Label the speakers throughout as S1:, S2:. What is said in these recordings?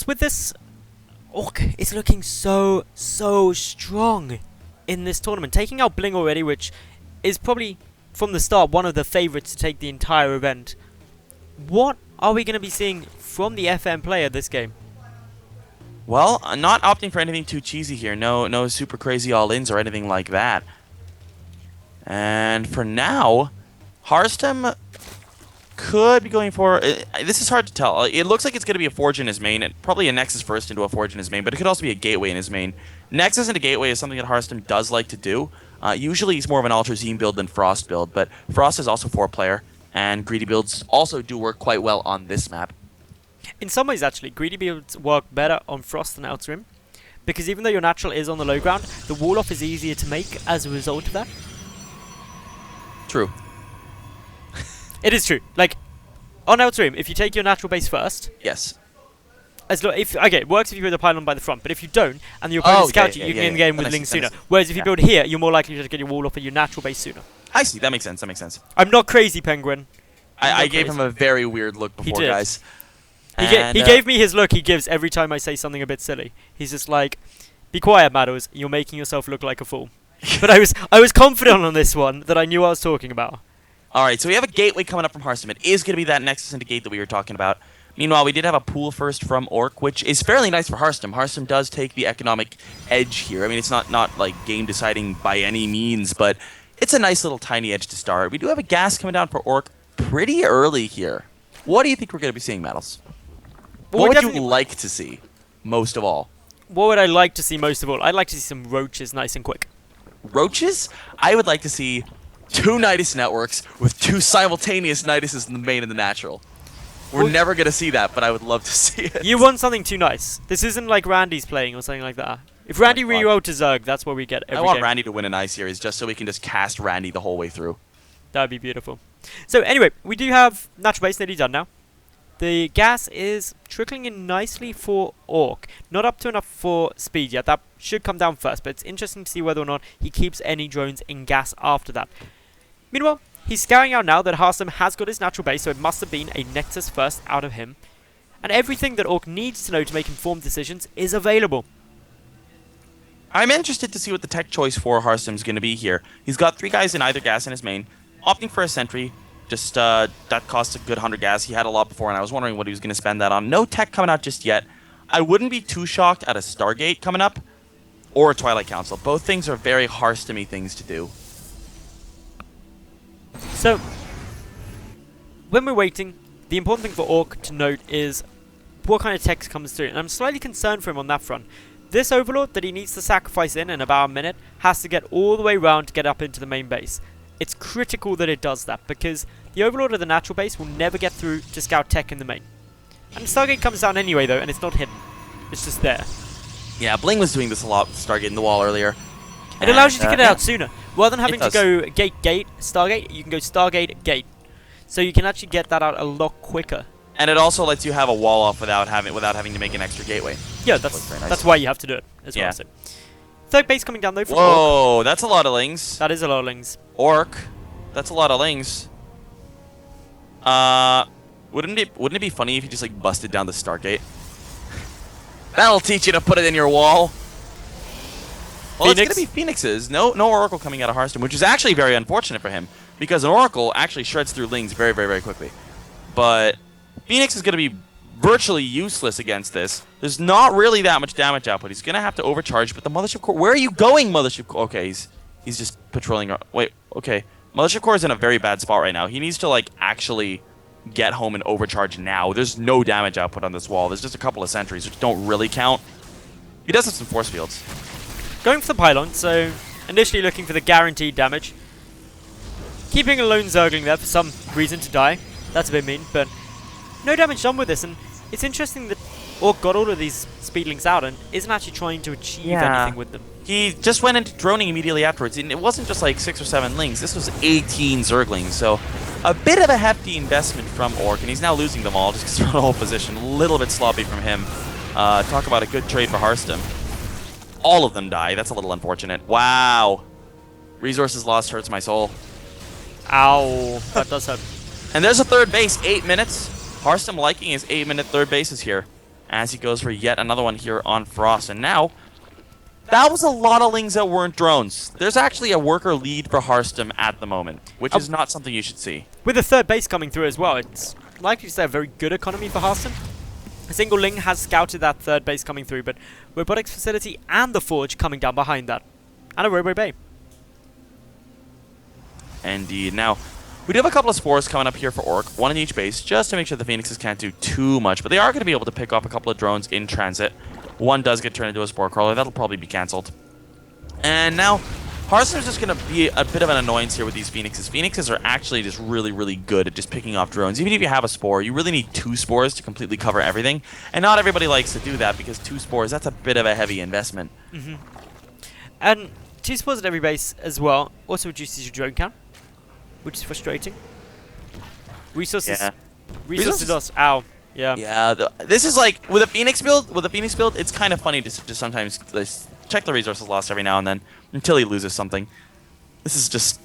S1: With this, Orc is looking so strong in this tournament. Taking out Bling already, which is probably, from the start, one of the favourites to take the entire event. What are we going to be seeing from the FM player this game?
S2: Well, I'm not opting for anything too cheesy here. No super crazy all-ins or anything like that. And for now, Harstem could be going for... this is hard to tell. It looks like it's going to be a Forge in his main. Probably a Nexus first into a Forge in his main, but it could also be a Gateway in his main. Nexus into Gateway is something that Harstem does like to do. Usually he's more of an Ultrazine build than Frost build, but Frost is also 4-player, and greedy builds also do work quite well on this map.
S1: In some ways, actually, greedy builds work better on Frost than Outer Rim, because even though your natural is on the low ground, the wall off is easier to make as a result of that.
S2: True.
S1: It is true. Like, on Outer Rim, if you take your natural base first...
S2: Yes.
S1: Okay, it works if you build a pylon by the front, but if you don't, and your opponent scouts you, you can end the game with Ling sooner. Whereas if you build here, you're more likely to get your wall off of your natural base sooner.
S2: I see, that makes sense,
S1: I'm not crazy, Penguin.
S2: I gave him a very weird look before, guys.
S1: He gave me his look he gives every time I say something a bit silly. He's just like, be quiet, Maddles, you're making yourself look like a fool. But I was confident on this one that I knew what I was talking about.
S2: Alright, so we have a gateway coming up from Harstem. It is going to be that Nexus into Gate that we were talking about. Meanwhile, we did have a pool first from Orc, which is fairly nice for Harstem. Harstem does take the economic edge here. I mean, it's not like game deciding by any means, but it's a nice little tiny edge to start. We do have a gas coming down for Orc pretty early here. What do you think we're going to be seeing, Maddles?
S1: Well,
S2: what would you like to see most of all?
S1: What would I like to see most of all? I'd like to see some roaches nice and quick.
S2: Roaches? I would like to see 2 Nidus networks with 2 simultaneous Niduses in the main and the natural. We're never going to see that, but I would love to see it.
S1: You want something too nice. This isn't like Randy's playing or something like that. If Randy re-rolled to Zerg, that's what we get every game.
S2: I want Randy to win an ice series just so we can just cast Randy the whole way through.
S1: That would be beautiful. So anyway, we do have natural base nearly done now. The gas is trickling in nicely for Orc. Not up to enough for speed yet. That should come down first, but it's interesting to see whether or not he keeps any drones in gas after that. Meanwhile, he's scouting out now that Harstem has got his natural base, so it must have been a Nexus first out of him. And everything that Orc needs to know to make informed decisions is available.
S2: I'm interested to see what the tech choice for Harstem is going to be here. He's got 3 guys in either gas in his main, opting for a sentry. Just, that costs a good 100 gas. He had a lot before, and I was wondering what he was going to spend that on. No tech coming out just yet. I wouldn't be too shocked at a Stargate coming up, or a Twilight Council. Both things are very Harstem-y things to do.
S1: So, when we're waiting, the important thing for Orc to note is what kind of tech comes through. And I'm slightly concerned for him on that front. This Overlord that he needs to sacrifice in about a minute has to get all the way around to get up into the main base. It's critical that it does that, because the Overlord of the natural base will never get through to scout tech in the main. And Stargate comes down anyway though, and it's not hidden. It's just there.
S2: Yeah, Bling was doing this a lot with Stargate in the wall earlier.
S1: It allows you to get it out sooner. Rather than having to go gate, Stargate, you can go Stargate, gate. So you can actually get that out a lot quicker.
S2: And it also lets you have a wall off without having to make an extra gateway.
S1: Yeah, that's why you have to do it as well. So. Third base coming down though from
S2: Whoa,
S1: Orc.
S2: That's a lot of lings.
S1: That is a lot of lings.
S2: Orc, that's a lot of lings. Wouldn't it be funny if you just like busted down the Stargate? That'll teach you to put it in your wall. Well, it's gonna be Phoenixes. No Oracle coming out of Harstem, which is actually very unfortunate for him, because an Oracle actually shreds through lings very quickly. But Phoenix is gonna be virtually useless against this. There's not really that much damage output. He's gonna have to overcharge, but the Mothership Core... Where are you going, Mothership Core? Okay, he's just patrolling... Wait, okay. Mothership Core is in a very bad spot right now. He needs to, like, actually get home and overcharge now. There's no damage output on this wall. There's just a couple of sentries, which don't really count. He does have some force fields.
S1: Going for the pylon, so initially looking for the guaranteed damage. Keeping a lone Zergling there for some reason to die. That's a bit mean, but no damage done with this, and it's interesting that Orc got all of these speedlings out and isn't actually trying to achieve anything with them.
S2: He just went into droning immediately afterwards, and it wasn't just like 6 or 7 lings. This was 18 Zerglings, so a bit of a hefty investment from Orc, and he's now losing them all just because they're in a whole position. A little bit sloppy from him. Talk about a good trade for Harstem. All of them die. That's a little unfortunate. Wow. Resources lost hurts my soul.
S1: Ow. That does hurt.
S2: And there's a third base. 8 minutes. Harstem liking his 8-minute third bases here. as he goes for yet another one here on Frost. And now, that was a lot of lings that weren't drones. There's actually a worker lead for Harstem at the moment, which is not something you should see.
S1: With the third base coming through as well, it's likely to say a very good economy for Harstem. A single ling has scouted that third base coming through, but robotics facility and the forge coming down behind that. And a robo bay.
S2: Indeed. Now, we do have a couple of spores coming up here for Orc, one in each base, just to make sure the Phoenixes can't do too much. But they are going to be able to pick up a couple of drones in transit. One does get turned into a spore crawler. That'll probably be cancelled. And now, Harstem's just going to be a bit of an annoyance here with these Phoenixes. Phoenixes are actually just really, really good at just picking off drones. Even if you have a spore, you really need 2 spores to completely cover everything. And not everybody likes to do that because 2 spores, that's a bit of a heavy investment.
S1: And 2 spores at every base as well also reduces your drone count, which is frustrating. Resources.
S2: Yeah.
S1: Resources lost. Ow. Yeah.
S2: Yeah. This is like with a Phoenix build. It's kind of funny to just sometimes check the resources lost every now and then until he loses something. This is just.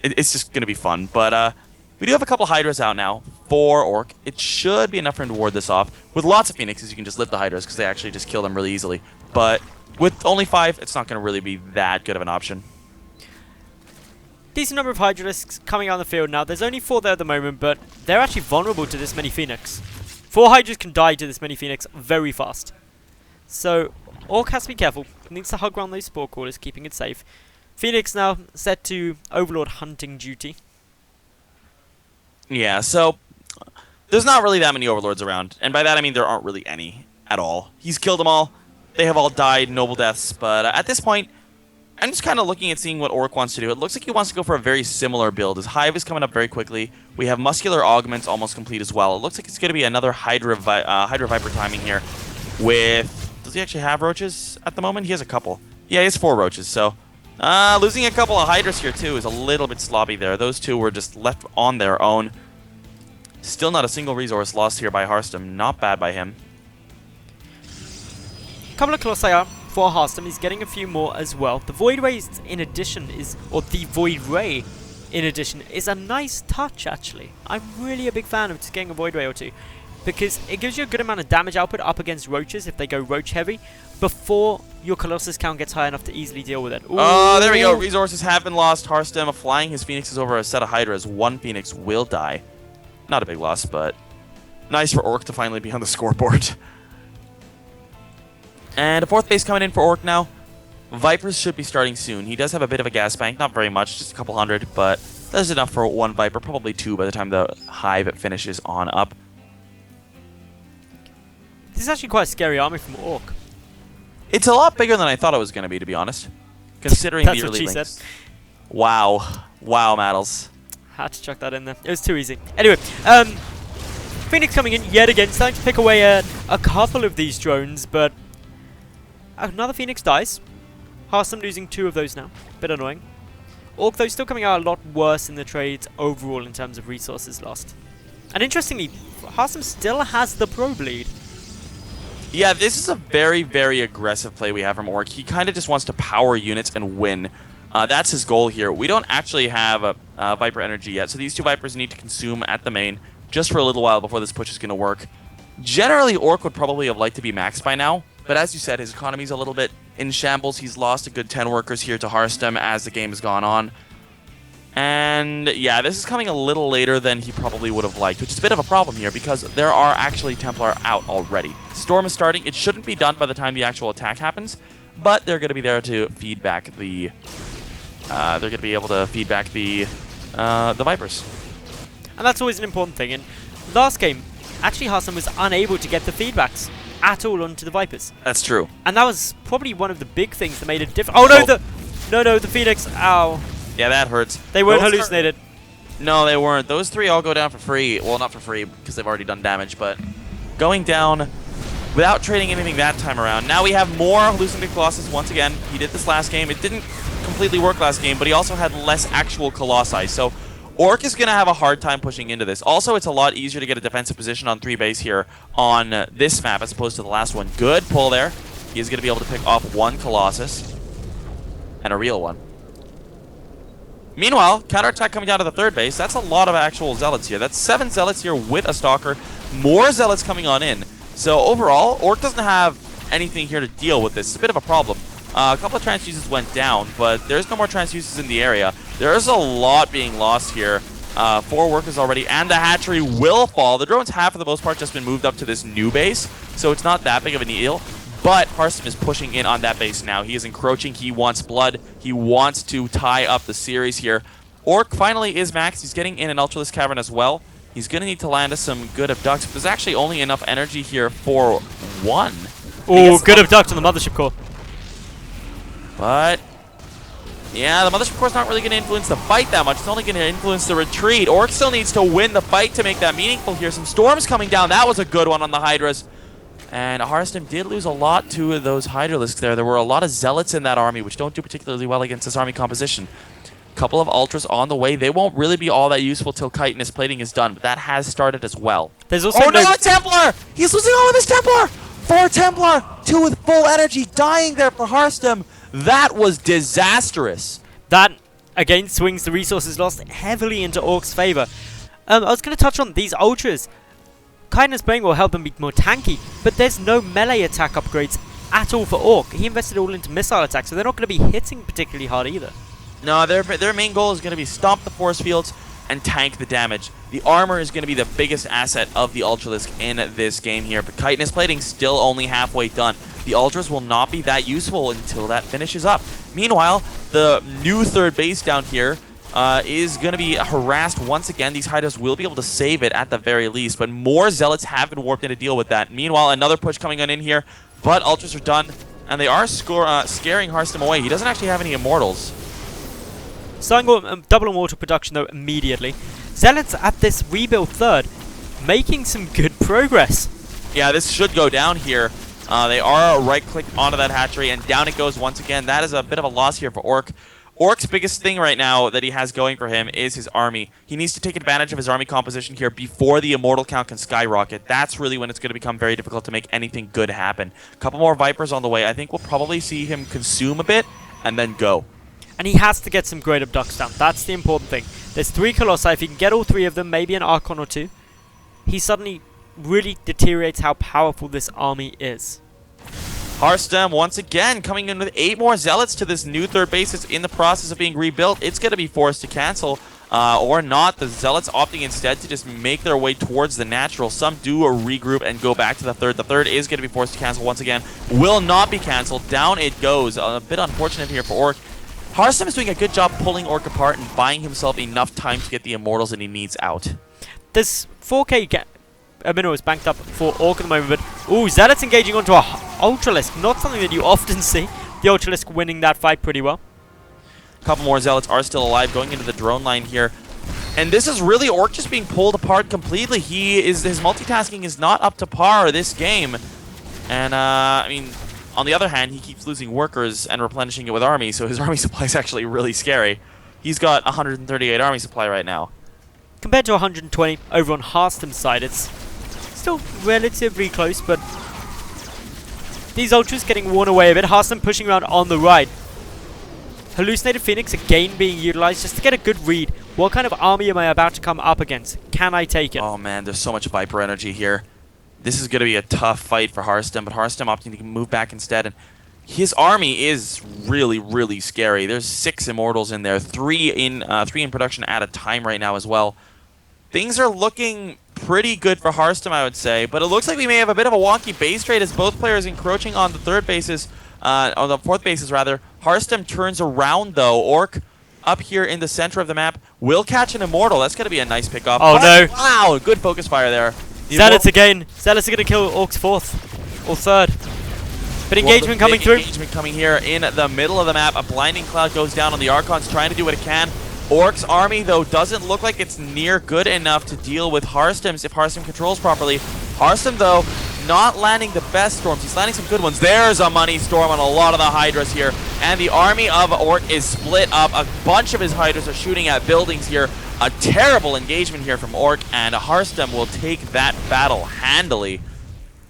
S2: It's just gonna be fun. But we do have a couple Hydras out now for Orc. It should be enough for him to ward this off. With lots of Phoenixes, you can just lift the Hydras because they actually just kill them really easily. But with only 5, it's not gonna really be that good of an option.
S1: Decent number of Hydralisks coming out on the field now. There's only 4 there at the moment, but they're actually vulnerable to this many Phoenix. 4 Hydras can die to this many Phoenix very fast. So, Orc has to be careful. He needs to hug around those spore crawlers, keeping it safe. Phoenix now set to Overlord hunting duty.
S2: Yeah, so there's not really that many Overlords around. And by that I mean there aren't really any at all. He's killed them all. They have all died noble deaths. But at this point, I'm just kind of looking at seeing what Orc wants to do. It looks like he wants to go for a very similar build. His Hive is coming up very quickly. We have Muscular Augments almost complete as well. It looks like it's going to be another Hydra Viper timing here with... Does he actually have roaches at the moment? He has a couple. Yeah, he has 4 roaches, so... losing a couple of Hydras here too is a little bit sloppy there. Those 2 were just left on their own. Still not a single resource lost here by Harstem. Not bad by him.
S1: Couple of Colossi out for Harstem. He's getting a few more as well. The Void Ray in addition is, or the Void Ray in addition, is a nice touch actually. I'm really a big fan of just getting a Void Ray or 2 because it gives you a good amount of damage output up against roaches if they go roach heavy before your Colossus count gets high enough to easily deal with it. Ooh.
S2: Oh, there we go. Resources have been lost. Harstem flying his Phoenixes over a set of Hydras. 1 Phoenix will die. Not a big loss, but nice for Orc to finally be on the scoreboard. And a 4th base coming in for Orc now. Vipers should be starting soon. He does have a bit of a gas bank, not very much, just a couple hundred, but that's enough for 1 Viper, probably 2 by the time the Hive finishes on up.
S1: This is actually quite a scary army from Orc.
S2: It's a lot bigger than I thought it was going to be honest. Considering
S1: That's
S2: the
S1: what
S2: early
S1: she
S2: links.
S1: said.
S2: Wow. Wow, Maddles.
S1: Had to chuck that in there. It was too easy. Anyway, Phoenix coming in yet again, starting to pick away at a couple of these drones, but another Phoenix dies. Harstem losing 2 of those now. Bit annoying. Orc, though, still coming out a lot worse in the trades overall in terms of resources lost. And interestingly, Harstem still has the probe lead.
S2: Yeah, this is a very, very aggressive play we have from Orc. He kind of just wants to power units and win. That's his goal here. We don't actually have a Viper energy yet, so these 2 Vipers need to consume at the main just for a little while before this push is going to work. Generally, Orc would probably have liked to be maxed by now, but as you said, his economy's a little bit in shambles. He's lost a good 10 workers here to Harstem as the game has gone on. And yeah, this is coming a little later than he probably would have liked, which is a bit of a problem here because there are actually Templar out already. Storm is starting. It shouldn't be done by the time the actual attack happens, but they're going to be there to feed back the... they're going to be able to feed back the Vipers.
S1: And that's always an important thing. And last game, actually Harstem was unable to get the feedbacks at all onto the Vipers.
S2: That's true.
S1: And that was probably one of the big things that made a difference. Oh no, the Phoenix. Ow.
S2: Yeah, that hurts.
S1: They weren't hallucinated.
S2: No, they weren't. Those 3 all go down for free. Well, not for free because they've already done damage, but going down without trading anything that time around. Now we have more hallucinated Colossus once again. He did this last game. It didn't completely work last game, but he also had less actual Colossi. So Orc is going to have a hard time pushing into this. Also, it's a lot easier to get a defensive position on 3 base here on this map as opposed to the last one. Good pull there. He is going to be able to pick off 1 Colossus and a real one. Meanwhile, counterattack coming down to the 3rd base. That's a lot of actual Zealots here. That's 7 Zealots here with a Stalker. More Zealots coming on in. So overall, Orc doesn't have anything here to deal with this. It's a bit of a problem. A couple of transfuses went down, but there's no more transfuses in the area. There's a lot being lost here. 4 workers already, and the hatchery will fall. The drones have, for the most part, just been moved up to this new base, so it's not that big of a deal. But Harstem is pushing in on that base now. He is encroaching. He wants blood. He wants to tie up the series here. Orc finally is maxed. He's getting in an Ultralisk Cavern as well. He's going to need to land us some good abducts. But there's actually only enough energy here for 1.
S1: Oh, good abduct on the Mothership Core.
S2: But yeah, the Mothership Core's not really going to influence the fight that much. It's only going to influence the retreat. Orc still needs to win the fight to make that meaningful here. Some storms coming down. That was a good one on the Hydras. And Harstem did lose a lot to those Hydralisks there. There were a lot of Zealots in that army, which don't do particularly well against this army composition. Couple of Ultras on the way. They won't really be all that useful till Chitinous plating is done, but that has started as well.
S1: There's also
S2: no, a Templar! He's losing all of his Templar! 4 Templar, 2 with full energy, dying there for Harstem. That was disastrous.
S1: That, again, swings the resources lost heavily into Orc's favor. I was going to touch on these Ultras. Chitinous plating will help them be more tanky, but there's no melee attack upgrades at all for Orc. He invested all into missile attacks, so they're not going to be hitting particularly hard either.
S2: No, their main goal is going to be stomp the force fields and tank the damage. The armor is going to be the biggest asset of the Ultralisk in this game here, but Chitinous plating still only halfway done. The Ultras will not be that useful until that finishes up. Meanwhile, the new third base down here is going to be harassed once again. These Hydras will be able to save it at the very least, but more Zealots have been warped in to deal with that. Meanwhile, another push coming on in here, but Ultras are done, and they are scaring Harstem away. He doesn't actually have any Immortals.
S1: Starting double Immortal production, though, immediately. Zealots at this rebuild third, making some good progress.
S2: Yeah, this should go down here. They are right-clicked onto that hatchery, and down it goes once again. That is a bit of a loss here for Orc. Orc's biggest thing right now that he has going for him is his army. He needs to take advantage of his army composition here before the Immortal count can skyrocket. That's really when it's going to become very difficult to make anything good happen. A couple more Vipers on the way. I think we'll probably see him consume a bit and then go.
S1: And he has to get some great abducts down. That's the important thing. There's 3 Colossi. If he can get all 3 of them, maybe an Archon or 2, he suddenly really deteriorates how powerful this army is.
S2: Harstem, once again, coming in with 8 more Zealots to this new third base. It's in the process of being rebuilt. It's going to be forced to cancel, or not. The Zealots opting instead to just make their way towards the natural. Some do a regroup and go back to the third. The third is going to be forced to cancel once again. Will not be canceled. Down it goes. A bit unfortunate here for Orc. Harstem is doing a good job pulling Orc apart and buying himself enough time to get the Immortals that he needs out.
S1: This 4K minerals banked up for Orc at the moment, but ooh, Zealot's engaging onto a Ultralisk. Not something that you often see. The Ultralisk winning that fight pretty well.
S2: A couple more Zealots are still alive going into the drone line here. And this is really Orc just being pulled apart completely. His multitasking is not up to par this game. And, I mean, on the other hand, he keeps losing workers and replenishing it with army, so his army supply is actually really scary. He's got 138 army supply right now.
S1: Compared to 120 over on Harstem's side, it's still relatively close, but these Ultras getting worn away a bit. Harstem pushing around on the right. Hallucinated Phoenix again being utilized just to get a good read. What kind of army am I about to come up against? Can I take it?
S2: Oh man, there's so much Viper energy here. This is going to be a tough fight for Harstem, but Harstem opting to move back instead. And his army is really, really scary. There's 6 Immortals in there, 3 in production at a time right now as well. Things are looking pretty good for Harstem, I would say, but it looks like we may have a bit of a wonky base trade as both players encroaching on the third bases, on the fourth bases rather. Harstem turns around though. Orc up here in the center of the map will catch an Immortal. That's going to be a nice pickup.
S1: Oh no!
S2: Wow, good focus fire there.
S1: Zealots again. Zealots are going to kill Orc's 4th or 3rd. But engagement coming through.
S2: Engagement coming here in the middle of the map. A blinding cloud goes down on the Archons, trying to do what it can. Orc's army, though, doesn't look like it's near good enough to deal with Harstem's if Harstem controls properly. Harstem, though, not landing the best storms. He's landing some good ones. There's a money storm on a lot of the Hydras here. And the army of Orc is split up. A bunch of his Hydras are shooting at buildings here. A terrible engagement here from Orc, and Harstem will take that battle handily.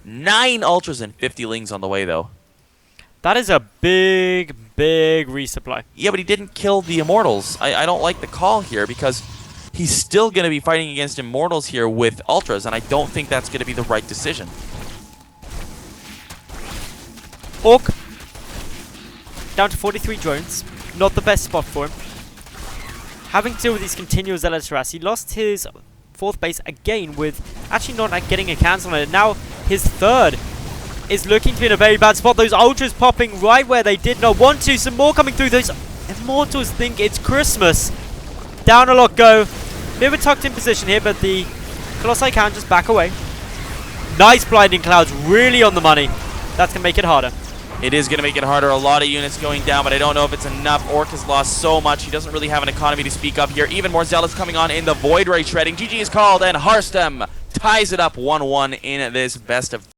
S2: 9 Ultras and 50 Lings on the way, though.
S1: That is a big, big resupply.
S2: Yeah, but he didn't kill the Immortals. I don't like the call here because he's still going to be fighting against Immortals here with Ultras, and I don't think that's going to be the right decision.
S1: Orc down to 43 drones. Not the best spot for him. Having to deal with these continual Zealot harass. He lost his 4th base again with actually not getting a cancel on it. Now his 3rd is looking to be in a very bad spot. Those ultras popping right where they did not want to. Some more coming through. Those Immortals think it's Christmas. Down a lot go. Bit of a tucked in position here, but the Colossi can just back away. Nice Blinding Clouds, really on the money. That's going to make it harder.
S2: It is going to make it harder. A lot of units going down, but I don't know if it's enough. Orc has lost so much. He doesn't really have an economy to speak of here. Even more Zealots coming on in the Void Ray shredding. GG is called, and Harstem ties it up 1-1 in this best of